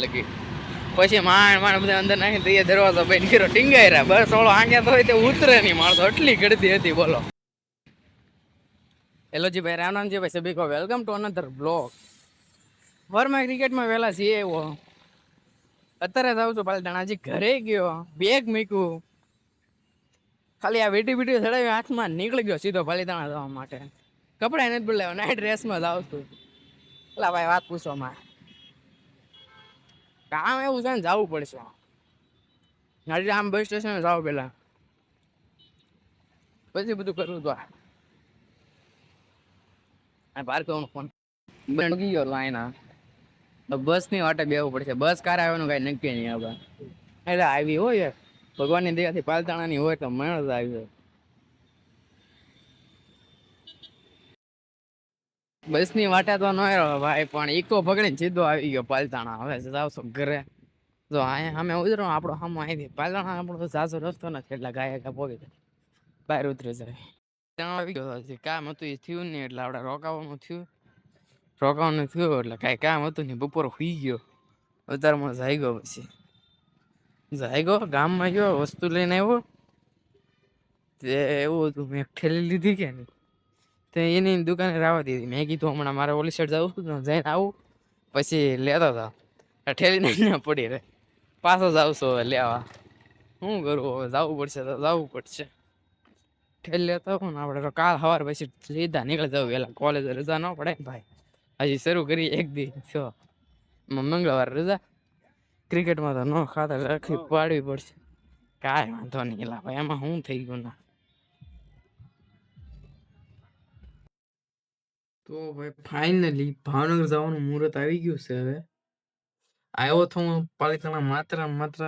લગી પછી માણ બધા અંદર નાખી દઈએ દરવાજો બંધ કર્યો ટીંગાઈ રહ્યા બસ ઓળો આગ્યા તો હોય તે ઉતરે નહીં માણસો એટલી ગળદી હતી બોલો. હેલો જી ભાઈ રામ રામજી ભાઈ સભી કો વેલકમ ટુ અનધર બ્લોગ. વરમાં ક્રિકેટમાં વહેલા છીએ એવો અત્યારે જાઉં છું પાલતાણા હજી ઘરે ગયો બેગ મૂક્યું ખાલી આ વીટી વીટી ચડાવી હાથમાં નીકળી ગયો સીધો પાલીતાણા જવા માટે. કપડા નથી બદલાવ્યા નાઇટ ડ્રેસમાં જાઉં છું. એટલે ભાઈ વાત પૂછો માં કામ એવું છે ને જવું પડશે આજે આમ બસ સ્ટેશન જાવ પેલા પછી બધું કરવું તો બહાર કરવાનો ફોન ગયો લાઈના બસ ની વાટે બેવું પડશે. બસ કાર આવવાનું કઈ નક્કી નહીં હવે એટલે આવી હોય ભગવાનની દયાથી પાલતાણાની હોય તો મેળ જ આવી. બસ ની વાટે તો ન ભાઈ પણ ઈકો પકડીને સીધો આવી ગયો પાલતાણા. હવે જાવશો ઘરે જો અહીંયા અમે ઉતરો આપણો સામો આવી પાલતાણા આપણો તો સાસો રસ્તો નથી એટલે ગાય પોગી જાય બહાર ઉતરી જાય. ત્યાં આવી ગયો કામ હતું એ થયું નહીં એટલે આપણે રોકાવાનું થયું એટલે કાંઈ કામ હતું નહીં. બપોર સુઈ ગયો અત્યારમાં જાગ્યો પછી જાગ્યો ગામમાં ગયો વસ્તુ લઈને આવ્યો તે એવું હતું મેં ઠેલી લીધી કે નહીં તો એની દુકાને રાવા દીધી. મેં કીધું હમણાં મારે ઓલી સાઈડ જવું છું જઈને આવું પછી લેતો હતા ઠેલી નહીં પડી રે પાછો જાવ છો લેવા શું કરવું હવે જવું પડશે તો જવું પડશે. ઠેલી લેતો ને આપણે તો કાલ સવાર પછી સીધા નીકળી જવું વહેલા કોલેજ રજા ન પડે ને ભાઈ હજી શરૂ કરી એક દી છો મંગળવાર રજા ક્રિકેટમાં તો ન ખાતા રાખી પાડવી પડશે. કાંઈ વાંધો નહીં એલા ભાઈ એમાં શું થઈ ગયું ના તો ભાઈ ફાઇનલી ભાવનગર જવાનું મુહૂર્ત આવી ગયું છે. હવે આવ્યો તો હું પાલિતાણા માત્ર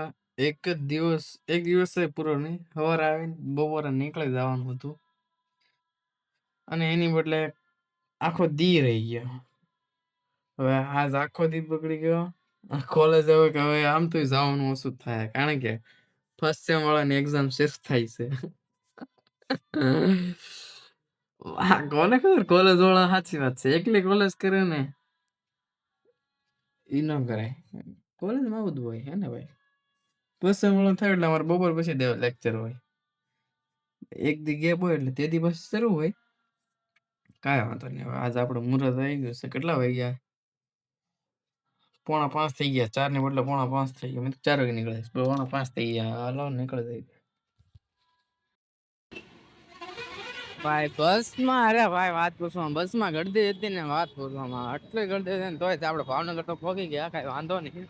એક દિવસ પૂરો નહીં સવારે આવીને બપોરે નીકળી જવાનું હતું અને એની બદલે આખો દી રહી ગયો. હવે આજ આખો દી બગડી ગયો કોલેજ હવે કે હવે આમ તો જવાનું ઓછું થાય કારણ કે ફર્સ્ટ સેમ વાળાની એક્ઝામ શિફ્ટ થાય છે. કોને ખબર કોલેજ વાળા સાચી વાત છે એકલી કોલેજ કરે ને એ ન કરાય. કોલેજમાં બધું હોય હે ને ભાઈ ફર્સ્ટ સેમ વાળા થાય એટલે અમારે બપોર પછી દેવા લેક્ચર હોય એક દી ગેપ હોય એટલે તે દિવસ શરૂ હોય. કાંઈ વાંધો નહીં. હવે આજ આપણું મુહૂર્ત આવી ગયું છે. કેટલા વાગ્યા 4:45 થઈ ગયા 4 ને બદલે 4:45 થઈ ગયા. મેં 4 વાગે નીકળે 4:45 થઈ ગયા હાલો નીકળી જાય ભાઈ બસમાં. અરે ભાઈ વાત પૂછવામાં બસમાં ગળદી હતી ને વાત પૂછવામાં આટલી ગળદી હતી ને તોય આપણે ભાવનગર તો પહોંચી ગયા કાંઈ વાંધો નહીં.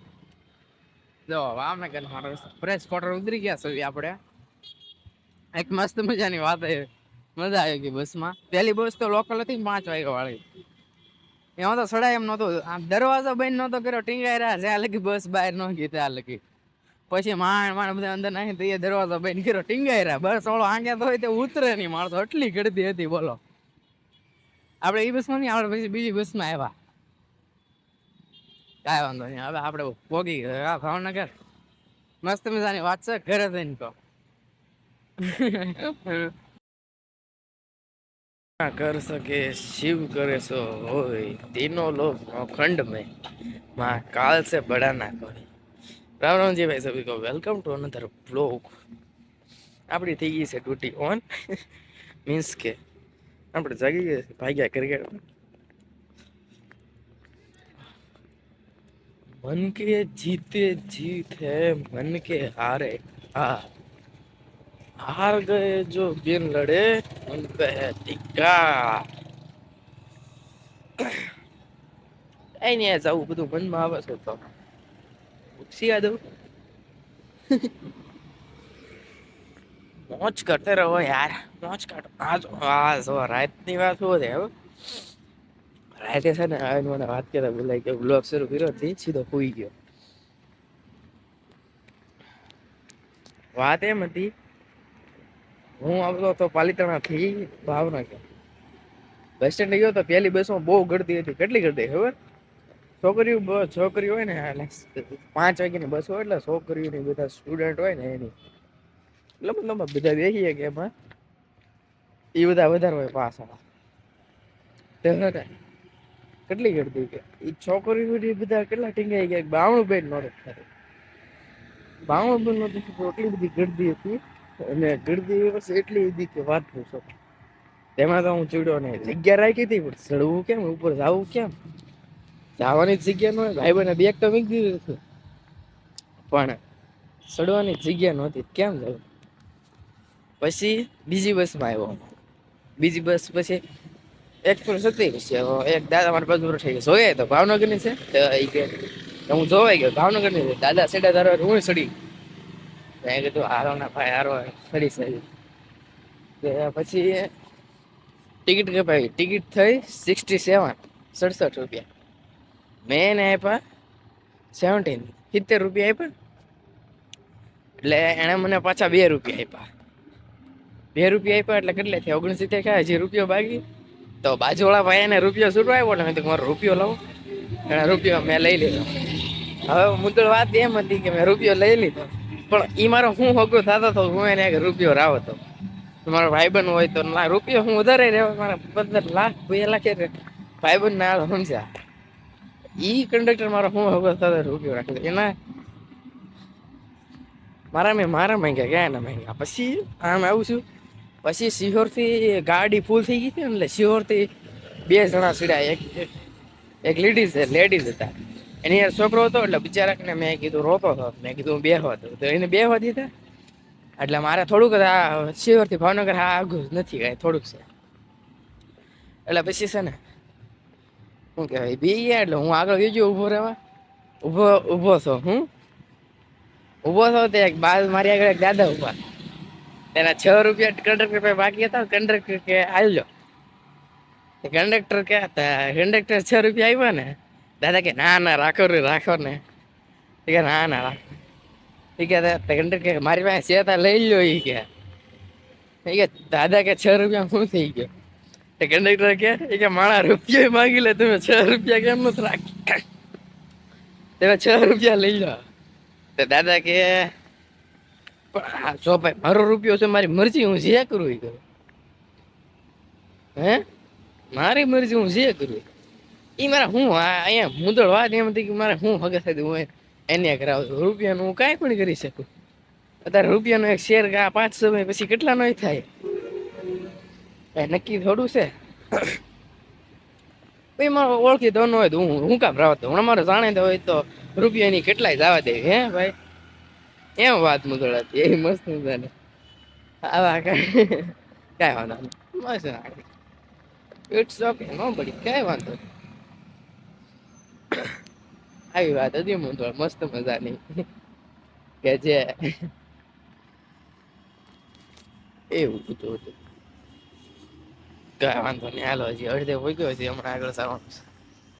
જો ભાવનગર મારો પ્રેસ ક્વાર્ટર ઉતરી ગયા છે આપણે. એક મસ્ત મજાની વાત મજા આવી ગઈ બસમાં. પહેલી બસ તો લોકલ હતી 5 વાગ્યા વાળી એમાં તો સડાય એમ નહોતું. આમ દરવાજો બંધ નહોતો કર્યો ટીંગાઈ રહ્યા જ્યાં લગી બસ બહાર ન ગઈ ત્યાં લગી પછી માણ બધા અંદર નાખી દઈએ દરવાજો બંધ કર્યો ટીંગાઈ રહ્યા બસ ઓળો આગ્યા તો હોય તે ઉતરે નહીં માણસો એટલી ગળદી હતી બોલો. આપણે એ બસમાં નહીં આપણે પછી બીજી બસમાં આવ્યા કાંઈ વાંધો નહીં. હવે આપણે પોગી ગયા ભાવનગર મસ્ત મજાની વાત છે ઘરે જઈને કહો कर सके शिव करे सो होय तीनों लोग खंड में माँ काल से बड़ा ना कोई. राम राम जी भाई सभी को वेलकम टू अनदर ब्लॉग. આપણી થઈ ગઈ છે ડ્યુટી ઓન મીન્સ કે આપણે જાગી ગયા ભાગ્યા ક્રિકેટ. मन के जीते जीत है मन के हारे हार गए जो बिन लड़े उन पे है धिक्कार. કઈ નહીં જવું બધું મનમાં આવે છે તો ઉઠી દઉં મોજ કરતે રહો યાર મોજ કાઢો. જો રાતની વાત શું છે હવે રાતે છે ને આવીને મને વાત કરતા બોલાય કે બ્લોગ શરૂ કર્યો હતી સીધો સુઈ ગયો. વાત એમ હતી હું આવતો તો પાલિતાણાથી ભાવનગર બસ સ્ટેન્ડ ગયો તો પહેલી બસમાં બહુ ગળદી હતી. કેટલી ગળદી ખબર છોકરીઓ હોય ને 5 વાગ્યાની બસ હોય એટલે છોકરીઓ બધા સ્ટુડન્ટ હોય ને એની એટલે મતલબ બધા બેસીએ કે એમાં એ બધા વધારે હોય પાછળ કેટલી ગરદી કે એ છોકરી બધા કેટલા ટીંગાઈ ગયા, 92 નોટ થાય. 52 નોટ એટલી બધી ગરદી હતી. અને ગરદી બસ એટલી હતી કે વાત પૂછો. તેમાં તો હું ચીડ્યો નહીં. જગ્યા રાખી હતી પણ ચડવું કેમ, ઉપર જવું કેમ, જવાની જગ્યા ન હોય. ભાઈ બને બેગ તો મૂકી દીધું હતું પણ ચડવાની જગ્યા નહોતી, કેમ જવું. પછી બીજી બસમાં આવ્યો. બીજી બસ પછી એક્સપ્રેસ હતી. એક દાદા મારી બાજુ થઈ ગયો, જોઈએ તો ભાવનગર ની છે. હું જોવાઈ ગયો ભાવનગર ની છે. દાદા સીધા ધારો હું સડી મેં કીધું હારો ના ભાઈ હારો સડી સડી. પછી ટિકિટ કપાવી. ટિકિટ થઈ 67 રૂપિયા. મેં એને આપ્યા 70 રૂપિયા આપ્યા. એટલે એને મને પાછા 2 રૂપિયા આપ્યા. 2 રૂપિયા આપ્યા એટલે કેટલે થયા 69 થયા. હજી રૂપિયો બાકી. તો બાજુવાળા ભાઈ એને રૂપિયો છૂટવા આવ્યો ને, મેં તો મારો રૂપિયો લાવો. એને રૂપિયો મેં લઈ લીધો. હવે મુદ્દળ વાત એમ હતી કે મેં રૂપિયો લઈ લીધો, પણ એ મારો હું હગો થતો હતો. હું એને રૂપિયો રાવ હતો. મારો ભાઈબંધ હોય તો રૂપિયો હું વધારે રહેવા. મારા 15 લાખ 2 લાખ ભાઈબંધ ના સમજ્યા. ઈ કંડક્ટર મારો હું હગો થતો રૂપિયો રાખી એના મારા માંગ્યા ગયા ના માંગ્યા. પછી આમ આવું છું. પછી સિહોર થી ગાડી ફૂલ થઈ ગઈ હતી ને, એટલે સિહોર થી 2 જણા સીડ્યા. એક લેડીઝ હતા. એની યાર છોકરો હતો. એટલે બિચારાને મેં કીધું રોતો હતો. મેં કીધું બેહવા હતો તો એને બેહવા દીધા. એટલે મારે થોડુંક સિહોર થી ભાવનગર આગું નથી કાંઈ, થોડુંક છે. એટલે પછી છે ને શું કહેવાય બે ગયા. એટલે હું આગળ ગયો ઊભો રહેવા. ઊભો છો હું ઊભો થયો તે મારી આગળ એક દાદા ઉભા. તેના 6 રૂપિયા કંડક્ટર બાકી હતા. કંડક્ટર કે આવ્યો. કંડક્ટર કે 6 રૂપિયા આવ્યા ને. દાદા કે ના રાખો ને. કે ના રાખો. એ કે કંડક્ટર કે મારી પાસે છે લઈ લો. કે દાદા કે 6 રૂપિયા શું થઈ ગયો. કંડક્ટર કે મારા રૂપિયા માંગી લે, તમે 6 રૂપિયા કેમ નથી રાખી. તમે 6 રૂપિયા લઈ લો. તો દાદા કે જો ભાઈ મારો રૂપિયો છે, મારી મરજી, હું જે કરું એ કરું. હે મારી મરજી, હું જે કરું એ મારા. હું અહીંયા મુદળ વાત એમ હતી કે મારે હું હગે થાય હું એને કરાવું છું. રૂપિયાનું હું કાંઈ પણ કરી શકું. અત્યારે રૂપિયાનો એક શેર 5 સમય પછી કેટલાનો થાય કાંઈ નક્કી થોડું છે. ભાઈ મારો ઓળખી તો ન હોય તો હું કામ રાવતો. હમણાં મારે જાણે હોય તો રૂપિયાની કેટલાય જવા દેવી. હે ભાઈ એમ વાત મુદળ હતી. એ મસ્ત મજાને આવા કાંઈ વાંધો નહીં. મસ્ત ઇટ્સ ઓકે. ન પડી કાંઈ વાંધો. આવી વાત હતી મુદળ મસ્ત મજાની કે જે એવું બધું હતું. કાંઈ વાંધો નહીં. હાલો હજી અડધે પોગ્યો છે. હમણાં આગળ જવાનું છે.